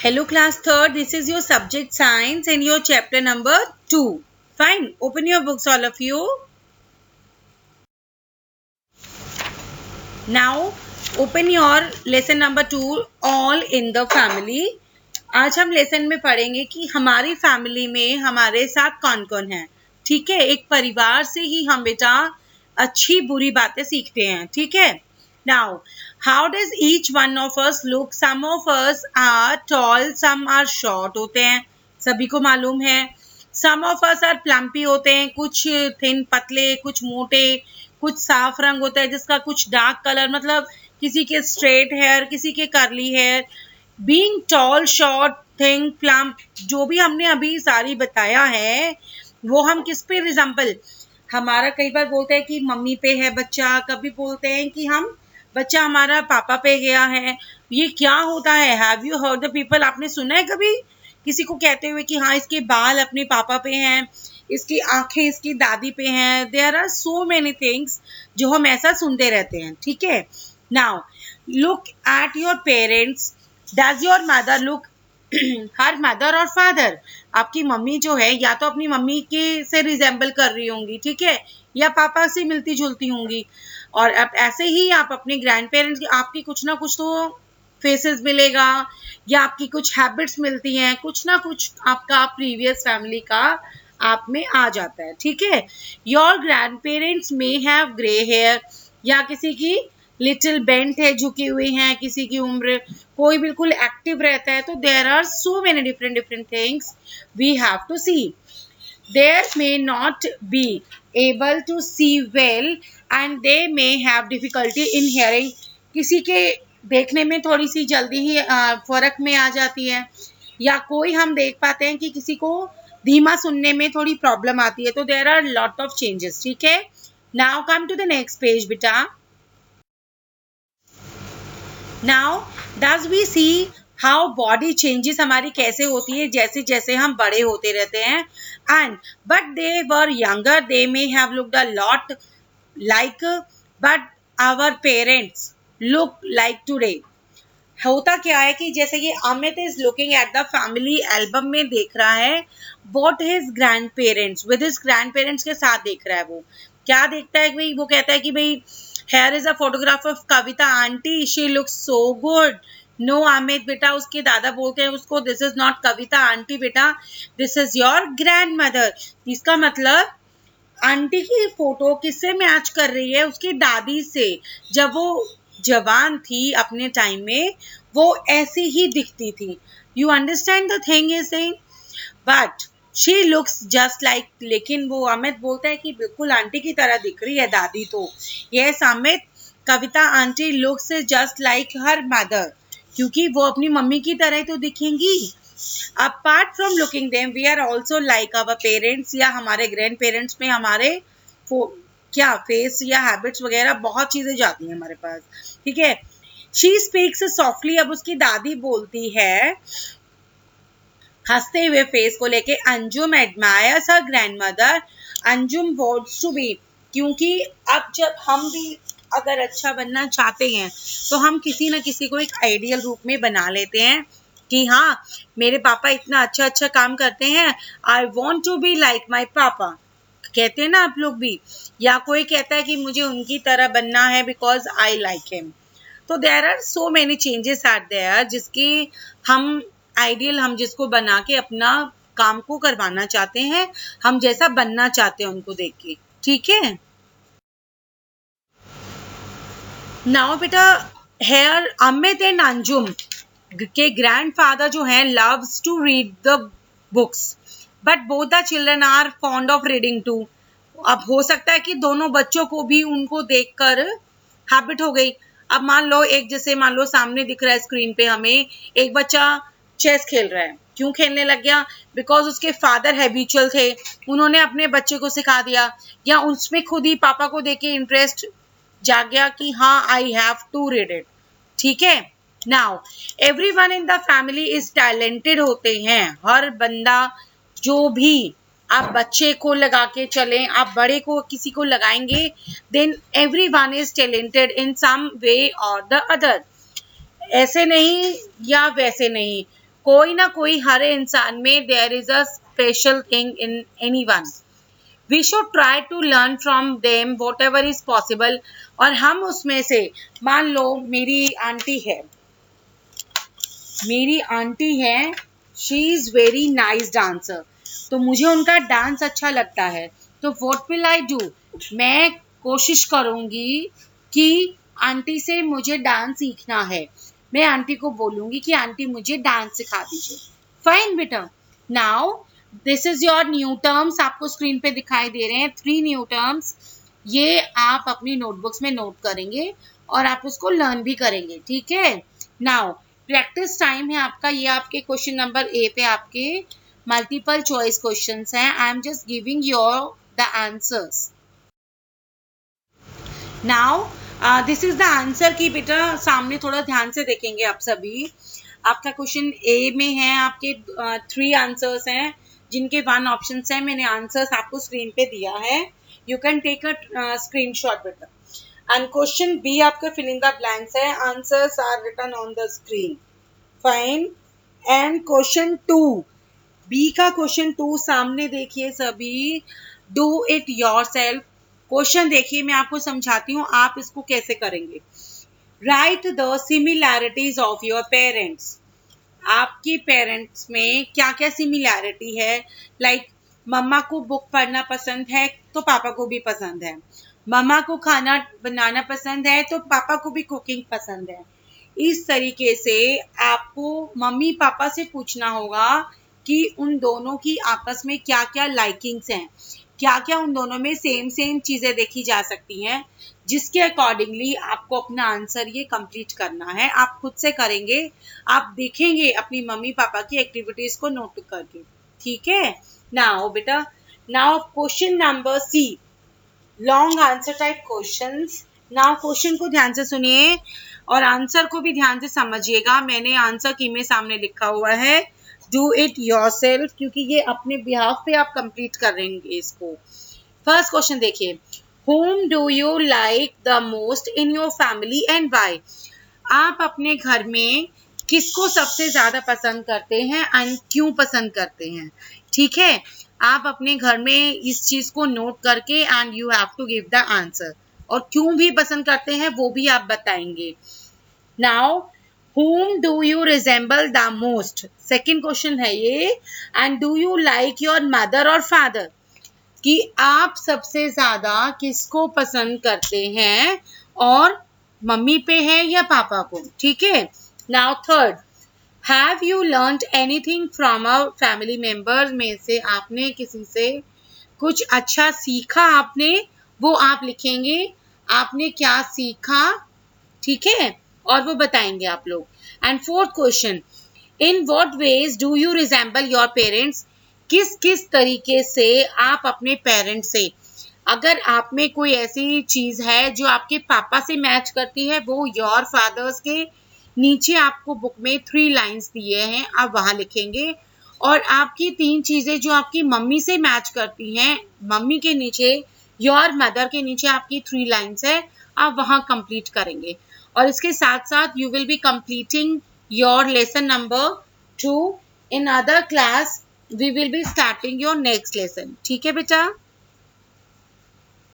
Hello class 3rd, this is your subject science and your chapter number 2. Fine, open your books all of you. Now open your lesson number 2 all in the family. आज हम lesson में पढ़ेंगे कि हमारी family में हमारे साथ कौन कौन है. ठीक है, एक परिवार से ही हम बेटा अच्छी बुरी बातें सीखते हैं. ठीक है. Now, how does each one of us look? Some of us are tall, some are short होते हैं, सभी को मालूम है. Some of us are plumpy होते हैं, कुछ थिन पतले, कुछ मोटे, कुछ साफ रंग होता है जिसका कुछ डार्क कलर, मतलब किसी के स्ट्रेट हेयर, किसी के curly hair. Being tall, short, thin, plump, जो भी हमने अभी सारी बताया है वो हम किस पे रिजेंबल. हमारा कई बार बोलते हैं कि मम्मी पे है बच्चा, कभी बोलते हैं कि हम बच्चा हमारा पापा पे गया है. ये क्या होता है? Have you heard the people? आपने सुना है कभी किसी को कहते हुए कि हाँ इसके बाल अपने पापा पे हैं, इसकी आंखें इसकी दादी पे हैं. There are so many things जो हम ऐसा सुनते रहते हैं. ठीक है. Now look at your parents. Does your mother look her mother और फादर? आपकी मम्मी जो है या तो अपनी मम्मी के से रिजेंबल कर रही होंगी, ठीक है, या पापा से मिलती जुलती होंगी. और अब ऐसे ही आप अपने ग्रैंड पेरेंट्स की आपकी कुछ ना कुछ तो फेसेस मिलेगा या आपकी कुछ हैबिट्स मिलती हैं, कुछ ना कुछ आपका प्रीवियस फैमिली का आप में आ जाता है. ठीक है. Your grandparents may have grey hair, या किसी की लिटिल बेंट है, झुकी हुई हैं, किसी की उम्र, कोई बिल्कुल एक्टिव रहता है. तो there are so many different things we have to see. There may not be able to see well and they may have difficulty in hearing. किसी के देखने में थोड़ी सी जल्दी ही फर्क में आ जाती है, या कोई हम देख पाते हैं कि किसी को धीमा सुनने में थोड़ी प्रॉब्लम आती है. तो there are lot of changes. ठीक है. Now come to the next page बेटा. Now does we see how body changes हमारी कैसे होती है जैसे जैसे हम बड़े होते रहते हैं. And but they were younger, they may have looked a lot like, but our parents look like today. होता क्या है कि जैसे कि Amit is looking at the family album में देख रहा है what his grandparents, with his grandparents के साथ देख रहा है. वो क्या देखता है भाई? वो कहता है कि भाई here is a photograph of Kavita aunty, she looks so good. No Amit बेटा, उसके दादा बोलते हैं उसको this is not Kavita aunty बेटा, this is your grandmother. इसका मतलब आंटी की फोटो किससे मैच कर रही है? उसकी दादी से. जब वो जवान थी अपने टाइम में वो ऐसी ही दिखती थी. You understand the thing is saying. But she looks just like, लेकिन वो अमित बोलता है कि बिल्कुल आंटी की तरह दिख रही है दादी. तो yes Amit, Kavita aunty looks just like her mother, क्योंकि वो अपनी मम्मी की तरह ही तो दिखेंगी. Apart from looking them we are also like our parents, या हमारे ग्रैंड पेरेंट्स में हमारे क्या फेस या हैबिट्स वगैरह बहुत चीजें जाती हैं हमारे पास. ठीक है. She speaks softly. अब उसकी दादी बोलती है हंसते हुए फेस को लेके, Anjum admires her grandmother. Anjum wants to be, क्योंकि अब जब हम भी अगर अच्छा बनना चाहते हैं तो हम किसी न किसी को एक आइडियल रूप में बना लेते हैं कि हाँ मेरे पापा इतना अच्छा काम करते हैं, I want to be like my papa. कहते हैं ना आप लोग भी. या कोई कहता है कि मुझे उनकी तरह बनना है बिकॉज आई लाइक हिम. तो there are so many changes are there जिसकी हम आइडियल, हम जिसको बना के अपना काम को करवाना चाहते हैं, हम जैसा बनना चाहते हैं उनको देख के. ठीक है. नाउ बेटा हेयर अमित एंड अंजुम के ग्रैंडफादर जो हैं loves to read the books, but both the children are fond of reading too. अब हो सकता है कि दोनों बच्चों को भी उनको देखकर हैबिट हो गई. अब मान लो एक, जैसे मान लो सामने दिख रहा है स्क्रीन पे हमें एक बच्चा चेस खेल रहा है. क्यों खेलने लग गया? बिकॉज उसके फादर हैबिचुअल थे, उन्होंने अपने बच्चे को सिखा दिया, या उसमें खुद ही पापा को देख के इंटरेस्ट जाग गया कि हाँ I have to read it. ठीक है. Now everyone in the family is talented होते हैं. हर बंदा, जो भी आप बच्चे को लगा के चलें, आप बड़े को किसी को लगाएंगे, then everyone is talented in some way और द अदर. ऐसे नहीं या वैसे नहीं, कोई ना कोई हर इंसान में there is a special thing in anyone. We should try to learn from them whatever is possible. और हम उसमें से, मान लो मेरी आंटी है, she is very nice dancer, तो मुझे उनका डांस अच्छा लगता है, तो व्हाट विल आई डू, मैं कोशिश करूंगी कि आंटी से मुझे डांस सीखना है, मैं आंटी को बोलूंगी कि आंटी मुझे डांस सिखा दीजिए. फाइन बेटा. Now this is your new terms, आपको स्क्रीन पे दिखाई दे रहे हैं 3 न्यू टर्म्स. ये आप अपनी नोटबुक्स में नोट करेंगे और आप उसको लर्न भी करेंगे. ठीक है. नाउ प्रैक्टिस टाइम है आपका. ये आपके क्वेश्चन नंबर ए पे आपके मल्टीपल चॉइस क्वेश्चंस हैं. I am just giving your the answers. Now this is the answer की बेटा सामने थोड़ा ध्यान से देखेंगे आप सभी. आपका क्वेश्चन ए में है, आपके 3 आंसर्स हैं जिनके 1 ऑप्शन है. मैंने आंसर्स आपको स्क्रीन पे दिया है. You can take a screenshot बेटा. And question B आपका fill in the blanks है. Answers are written on the screen. Fine. And question 2. B का question 2 सामने देखिए सभी. Do it yourself. क्वेश्चन देखिए, मैं आपको समझाती हूँ आप इसको कैसे करेंगे. Write the similarities of your parents. आपकी पेरेंट्स में क्या क्या सिमिलैरिटी है. लाइक मम्मा को बुक पढ़ना पसंद है तो पापा को भी पसंद है. मम्मा को खाना बनाना पसंद है तो पापा को भी कुकिंग पसंद है. इस तरीके से आपको मम्मी पापा से पूछना होगा कि उन दोनों की आपस में क्या क्या लाइकिंग्स हैं, क्या क्या उन दोनों में सेम चीज़ें देखी जा सकती हैं, जिसके अकॉर्डिंगली आपको अपना आंसर ये कंप्लीट करना है. आप खुद से करेंगे, आप देखेंगे अपनी मम्मी पापा की एक्टिविटीज़ को नोट करके. ठीक है. नाउ बेटा, now question number C, long answer type questions. Now question को ध्यान से सुनिए और आंसर को भी ध्यान से समझिएगा. मैंने आंसर की में सामने लिखा हुआ है डू इट योरसेल्फ, क्योंकि ये अपने बिहाफ पे आप कंप्लीट करेंगे इसको. फर्स्ट क्वेश्चन देखिए, whom do you like the most in your family and why. आप अपने घर में किसको सबसे ज्यादा पसंद करते हैं एंड क्यों पसंद करते हैं. ठीक है. आप अपने घर में इस चीज को नोट करके and you have to give the answer, और क्यों भी पसंद करते हैं वो भी आप बताएंगे. Now whom do you resemble the most. Second question है ये. And do you like your mother और फादर, कि आप सबसे ज्यादा किसको पसंद करते हैं और मम्मी पे है या पापा को. ठीक है. Now third, have you learned anything from a family members. में से आपने किसी से कुछ अच्छा सीखा, आपने वो आप लिखेंगे, आपने क्या सीखा. ठीक है. और वो बताएंगे आप लोग. And fourth question, in what ways do you resemble your parents. किस किस तरीके से आप अपने पेरेंट्स से, अगर आप में कोई ऐसी चीज है जो आपके पापा से मैच करती है, वो योर फादर्स के नीचे आपको बुक में 3 लाइंस दिए हैं, आप वहां लिखेंगे. और आपकी 3 चीजें जो आपकी मम्मी से मैच करती हैं, मम्मी के नीचे, योर मदर के नीचे आपकी 3 लाइंस है, आप वहां कंप्लीट करेंगे. और इसके साथ साथ you will be completing your lesson number 2. In other class we will be starting your next lesson. ठीक है बेटा.